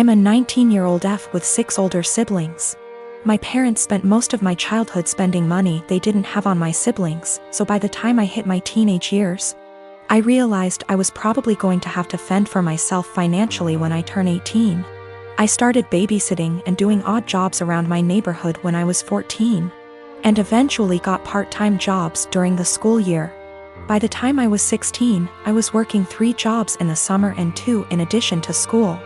I'm a 19-year-old F with 6 older siblings. My parents spent most of my childhood spending money they didn't have on my siblings, so by the time I hit my teenage years, I realized I was probably going to have to fend for myself financially when I turn 18. I started babysitting and doing odd jobs around my neighborhood when I was 14, and eventually got part-time jobs during the school year. By the time I was 16, I was working 3 jobs in the summer and 2 in addition to school.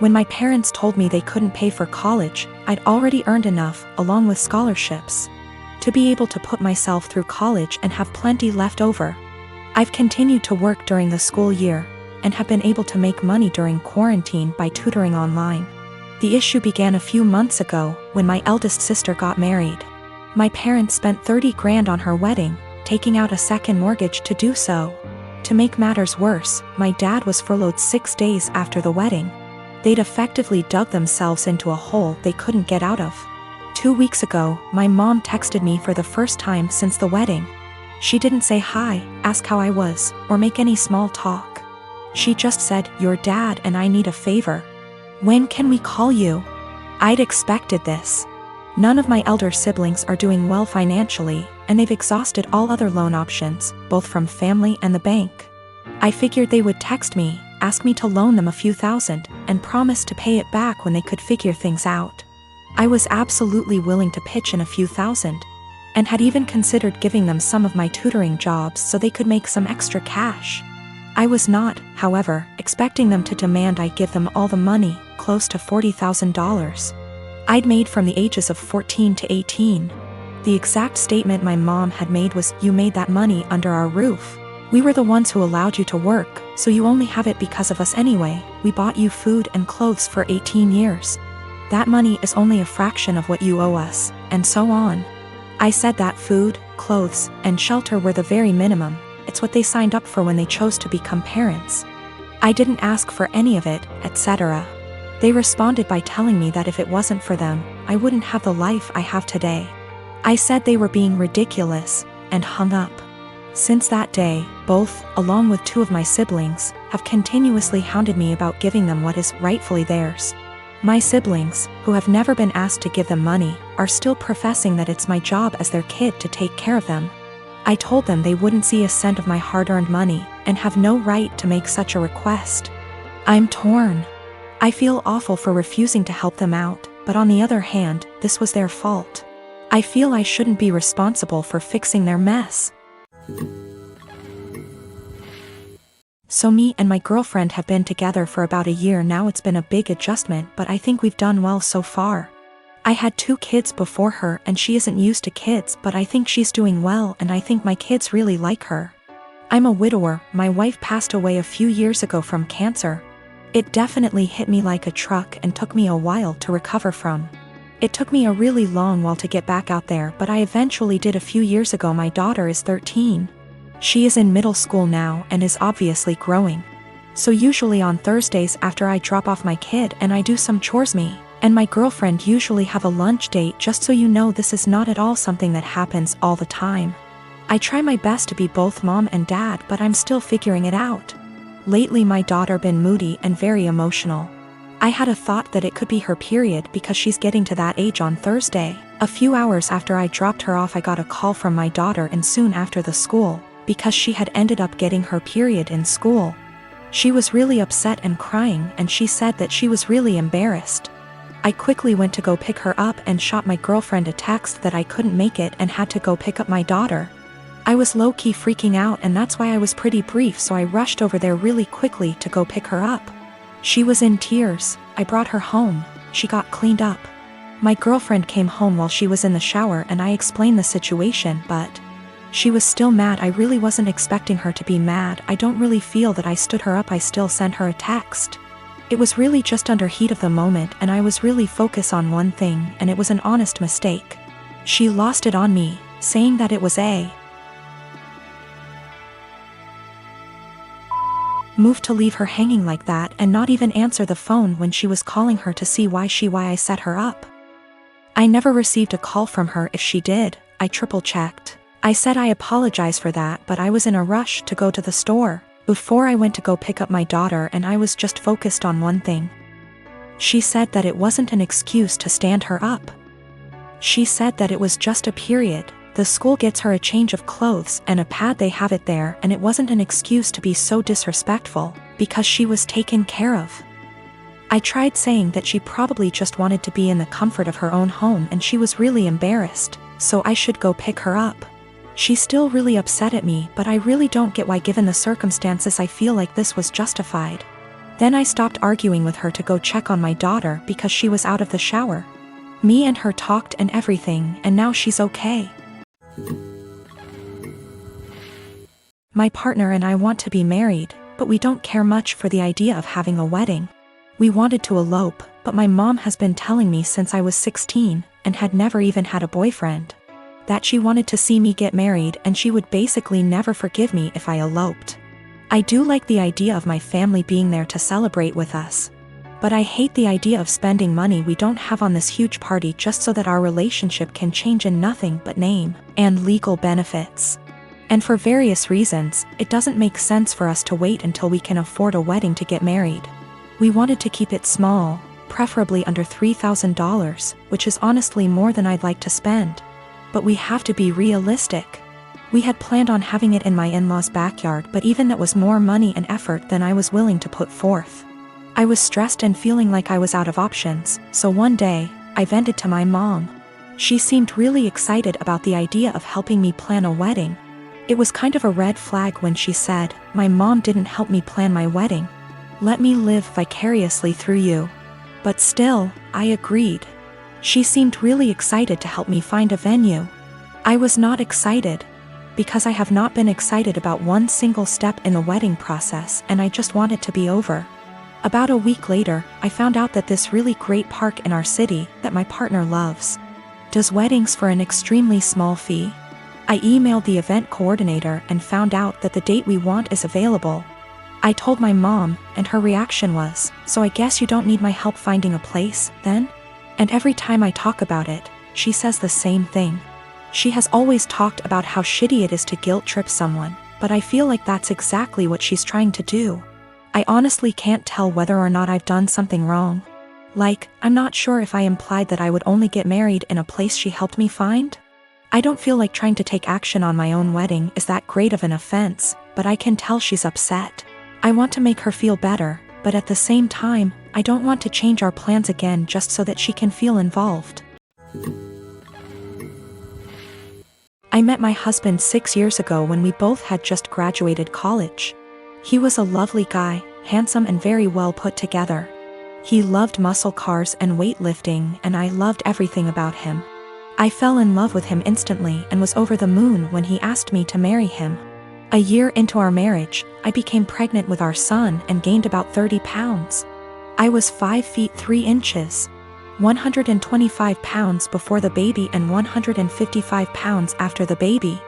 When my parents told me they couldn't pay for college, I'd already earned enough, along with scholarships, to be able to put myself through college and have plenty left over. I've continued to work during the school year, and have been able to make money during quarantine by tutoring online. The issue began a few months ago, when my eldest sister got married. My parents spent $30 grand on her wedding, taking out a second mortgage to do so. To make matters worse, my dad was furloughed 6 days after the wedding. They'd effectively dug themselves into a hole they couldn't get out of. 2 weeks ago, my mom texted me for the first time since the wedding. She didn't say hi, ask how I was, or make any small talk. She just said, "Your dad and I need a favor. When can we call you?" I'd expected this. None of my elder siblings are doing well financially, and they've exhausted all other loan options, both from family and the bank. I figured they would text me, ask me to loan them a few thousand, and promise to pay it back when they could figure things out. I was absolutely willing to pitch in a few thousand, and had even considered giving them some of my tutoring jobs so they could make some extra cash. I was not, however, expecting them to demand I give them all the money, close to $40,000. I'd made from the ages of 14 to 18. The exact statement my mom had made was, "You made that money under our roof. We were the ones who allowed you to work, so you only have it because of us anyway. We bought you food and clothes for 18 years. That money is only a fraction of what you owe us," and so on. I said that food, clothes, and shelter were the very minimum. It's what they signed up for when they chose to become parents. I didn't ask for any of it, etc. They responded by telling me that if it wasn't for them, I wouldn't have the life I have today. I said they were being ridiculous, and hung up. Since that day, both, along with 2 of my siblings, have continuously hounded me about giving them what is rightfully theirs. My siblings, who have never been asked to give them money, are still professing that it's my job as their kid to take care of them. I told them they wouldn't see a cent of my hard-earned money, and have no right to make such a request. I'm torn. I feel awful for refusing to help them out, but on the other hand, this was their fault. I feel I shouldn't be responsible for fixing their mess. So me and my girlfriend have been together for about a year now. It's been a big adjustment, but I think we've done well so far. I had 2 kids before her and she isn't used to kids, but I think she's doing well and I think my kids really like her. I'm a widower. My wife passed away a few years ago from cancer. It definitely hit me like a truck and took me a while to recover from. It took me a really long while to get back out there, but I eventually did a few years ago. My daughter is 13. She is in middle school now and is obviously growing. So usually on Thursdays after I drop off my kid and I do some chores, me and my girlfriend usually have a lunch date. Just so you know, this is not at all something that happens all the time. I try my best to be both mom and dad, but I'm still figuring it out. Lately my daughter been moody and very emotional. I had a thought that it could be her period because she's getting to that age on Thursday. A few hours after I dropped her off, I got a call from my daughter, and soon after the school, because she had ended up getting her period in school. She was really upset and crying, and she said that she was really embarrassed. I quickly went to go pick her up and shot my girlfriend a text that I couldn't make it and had to go pick up my daughter. I was low-key freaking out, and that's why I was pretty brief, so I rushed over there really quickly to go pick her up. She was in tears. I brought her home. She got cleaned up. My girlfriend came home while she was in the shower and I explained the situation, but she was still mad. I really wasn't expecting her to be mad. I don't really feel that I stood her up. I still sent her a text. It was really just under heat of the moment and I was really focused on one thing, and it was an honest mistake. She lost it on me, saying that it was a move to leave her hanging like that and not even answer the phone when she was calling her to see why I set her up. I never received a call from her. If she did, I triple-checked. I said I apologize for that, but I was in a rush to go to the store before I went to go pick up my daughter and I was just focused on one thing. She said that it wasn't an excuse to stand her up. She said that it was just a period. The school gets her a change of clothes and a pad, they have it there, and it wasn't an excuse to be so disrespectful, because she was taken care of. I tried saying that she probably just wanted to be in the comfort of her own home and she was really embarrassed, so I should go pick her up. She's still really upset at me, but I really don't get why, given the circumstances, I feel like this was justified. Then I stopped arguing with her to go check on my daughter because she was out of the shower. Me and her talked and everything, and now she's okay. My partner and I want to be married, but we don't care much for the idea of having a wedding. We wanted to elope, but my mom has been telling me since I was 16, and had never even had a boyfriend, that she wanted to see me get married and she would basically never forgive me if I eloped. I do like the idea of my family being there to celebrate with us, but I hate the idea of spending money we don't have on this huge party just so that our relationship can change in nothing but name and legal benefits. And for various reasons, it doesn't make sense for us to wait until we can afford a wedding to get married. We wanted to keep it small, preferably under $3,000, which is honestly more than I'd like to spend. But we have to be realistic. We had planned on having it in my in-laws' backyard, but even that was more money and effort than I was willing to put forth. I was stressed and feeling like I was out of options, so one day, I vented to my mom. She seemed really excited about the idea of helping me plan a wedding. It was kind of a red flag when she said, "My mom didn't help me plan my wedding. Let me live vicariously through you." But still, I agreed. She seemed really excited to help me find a venue. I was not excited, because I have not been excited about one single step in the wedding process, and I just want it to be over. About a week later, I found out that this really great park in our city, that my partner loves, does weddings for an extremely small fee. I emailed the event coordinator and found out that the date we want is available. I told my mom, and her reaction was, "So I guess you don't need my help finding a place, then?" And every time I talk about it, she says the same thing. She has always talked about how shitty it is to guilt trip someone, but I feel like that's exactly what she's trying to do. I honestly can't tell whether or not I've done something wrong. Like, I'm not sure if I implied that I would only get married in a place she helped me find. I don't feel like trying to take action on my own wedding is that great of an offense, but I can tell she's upset. I want to make her feel better, but at the same time, I don't want to change our plans again just so that she can feel involved. I met my husband 6 years ago when we both had just graduated college. He was a lovely guy, handsome and very well put together. He loved muscle cars and weightlifting, and I loved everything about him. I fell in love with him instantly and was over the moon when he asked me to marry him. A year into our marriage, I became pregnant with our son and gained about 30 pounds. I was 5 feet 3 inches, 125 pounds before the baby and 155 pounds after the baby.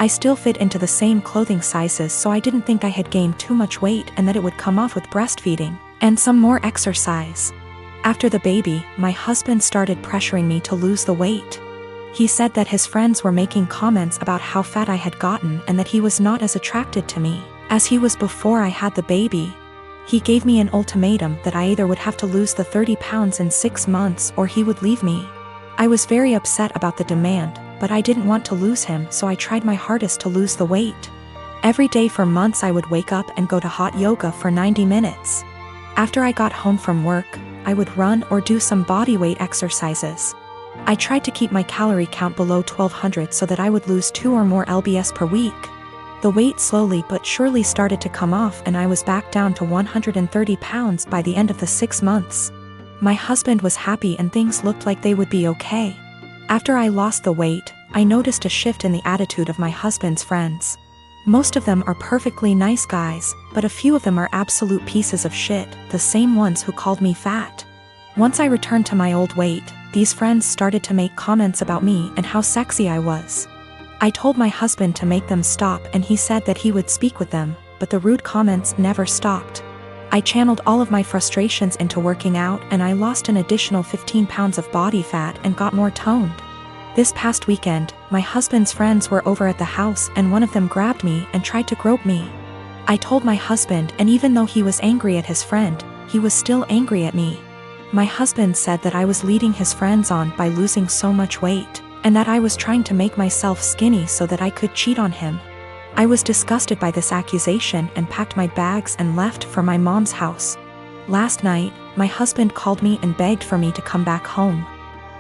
I still fit into the same clothing sizes, so I didn't think I had gained too much weight and that it would come off with breastfeeding and some more exercise. After the baby, my husband started pressuring me to lose the weight. He said that his friends were making comments about how fat I had gotten and that he was not as attracted to me as he was before I had the baby. He gave me an ultimatum that I either would have to lose the 30 pounds in 6 months or he would leave me. I was very upset about the demand, but I didn't want to lose him, so I tried my hardest to lose the weight. Every day for months I would wake up and go to hot yoga for 90 minutes. After I got home from work, I would run or do some bodyweight exercises. I tried to keep my calorie count below 1200 so that I would lose 2 or more lbs per week. The weight slowly but surely started to come off and I was back down to 130 pounds by the end of the 6 months. My husband was happy and things looked like they would be okay. After I lost the weight, I noticed a shift in the attitude of my husband's friends. Most of them are perfectly nice guys, but a few of them are absolute pieces of shit, the same ones who called me fat. Once I returned to my old weight, these friends started to make comments about me and how sexy I was. I told my husband to make them stop and he said that he would speak with them, but the rude comments never stopped. I channeled all of my frustrations into working out and I lost an additional 15 pounds of body fat and got more toned. This past weekend, my husband's friends were over at the house and one of them grabbed me and tried to grope me. I told my husband, and even though he was angry at his friend, he was still angry at me. My husband said that I was leading his friends on by losing so much weight, and that I was trying to make myself skinny so that I could cheat on him. I was disgusted by this accusation and packed my bags and left for my mom's house. Last night, my husband called me and begged for me to come back home.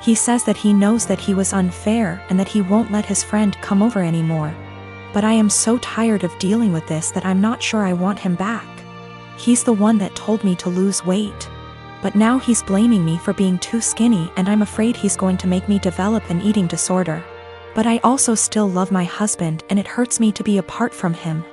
He says that he knows that he was unfair and that he won't let his friend come over anymore. But I am so tired of dealing with this that I'm not sure I want him back. He's the one that told me to lose weight. But now he's blaming me for being too skinny, and I'm afraid he's going to make me develop an eating disorder. But I also still love my husband, and it hurts me to be apart from him.